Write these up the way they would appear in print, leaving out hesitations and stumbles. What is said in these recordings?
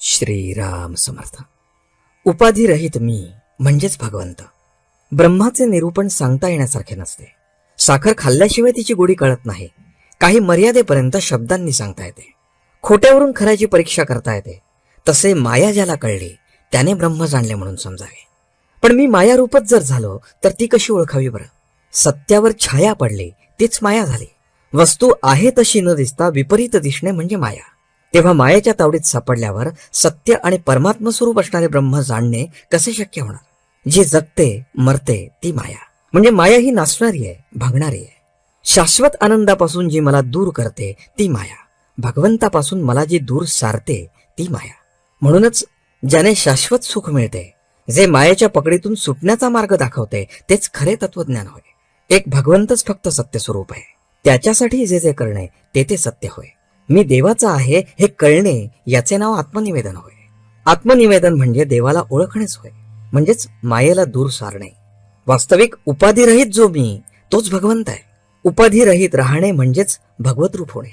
श्रीराम समर्थ. उपाधिरहित मी म्हणजेच भगवंत. ब्रह्माचे निरूपण सांगता येण्यासारखे नसते. साखर खाल्ल्याशिवाय तिची गोडी कळत नाही. काही मर्यादेपर्यंत शब्दांनी सांगता येते. खोट्यावरून खऱ्याची परीक्षा करता येते. तसे माया ज्याला कळली त्याने ब्रह्म जाणले म्हणून समजावे. पण मी माया रूपच जर झालो तर ती कशी ओळखावी बरं? सत्यावर छाया पडली तीच माया झाली. वस्तू आहे तशी न दिसता विपरीत दिसणे म्हणजे माया. तेव्हा मायेच्या तावडीत सापडल्यावर सत्य आणि परमात्म स्वरूप असणारे ब्रह्म जाणणे कसे शक्य होणार? जी जगते मरते ती माया. म्हणजे माया ही नासणारी आहे, भागणारी आहे. शाश्वत आनंदापासून जी मला दूर करते ती माया. भगवंतापासून मला जी दूर सारते ती माया. म्हणूनच ज्याने शाश्वत सुख मिळते, जे मायेच्या पकडीतून सुटण्याचा मार्ग दाखवते, तेच खरे तत्वज्ञान होय. एक भगवंतच फक्त सत्य स्वरूप आहे. त्याच्यासाठी जे जे करणे ते सत्य होय. मी देवाचा आहे हे कळणे याचे नाव आत्मनिवेदन होय. आत्मनिवेदन म्हणजे देवाला ओळखणेच होय. म्हणजेच मायेला दूर सारणे. वास्तविक उपाधिरहित जो मी तोच भगवंत आहे. उपाधिरहित राहणे म्हणजेच भगवत रूप होणे.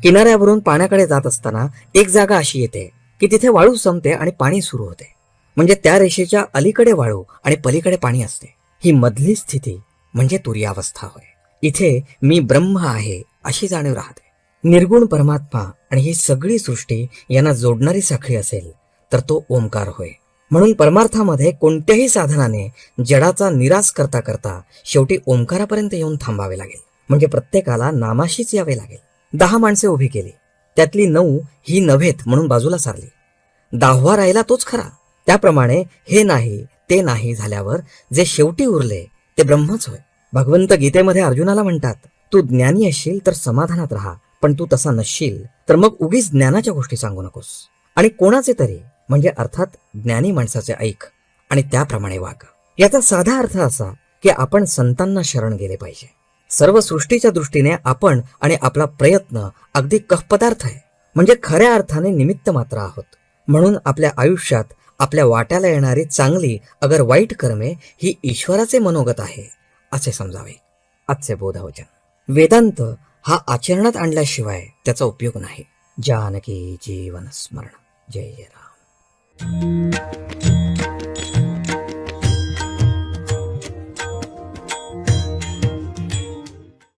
किनाऱ्यावरून पाण्याकडे जात असताना एक जागा अशी येते की तिथे वाळू संपते आणि पाणी सुरू होते. म्हणजे त्या रेषेच्या अलीकडे वाळू आणि पलीकडे पाणी असते. ही मधली स्थिती म्हणजे तुर्यावस्था होय. इथे मी ब्रह्म आहे अशी जाणीव राहते. निर्गुण परमात्मा आणि ही सगळी सृष्टी यांना जोडणारी साखळी असेल तर तो ओंकार होय. म्हणून परमार्थामध्ये कोणत्याही साधनाने जडाचा निराश करता करता शेवटी ओंकारापर्यंत येऊन थांबावे लागेल. म्हणजे प्रत्येकाला नामाशीच यावे लागेल. 10 माणसे उभी केली, त्यातली 9 ही नव्हेत म्हणून बाजूला सारली. 10वा राहिला तोच खरा. त्याप्रमाणे हे नाही ते नाही झाल्यावर जे शेवटी उरले ते ब्रह्मच होय. भगवंत गीतेमध्ये अर्जुनाला म्हणतात, तू ज्ञानी असशील तर समाधानात राहा, पण तू तसा नसशील तर मग उगीच ज्ञानाच्या गोष्टी सांगू नकोस. आणि कोणाचे तरी म्हणजे अर्थात ज्ञानी माणसाचे ऐक आणि त्याप्रमाणे वाग. याचा साधा अर्थ असा की आपण संतांना शरण गेले पाहिजे. सर्व सृष्टीच्या दृष्टीने आपण आणि आपला प्रयत्न अगदी कफपदार्थ आहे. म्हणजे खऱ्या अर्थाने निमित्त मात्र आहोत. म्हणून आपल्या आयुष्यात आपल्या वाट्याला येणारी चांगली अगर वाईट कर्मे ही ईश्वराचे मनोगत आहे असे समजावे. आजचे बोधवचन. वेदांत हा आचरणात आणल्याशिवाय त्याचा उपयोग नाही. जानकी जीवन स्मरण. जय जय राम.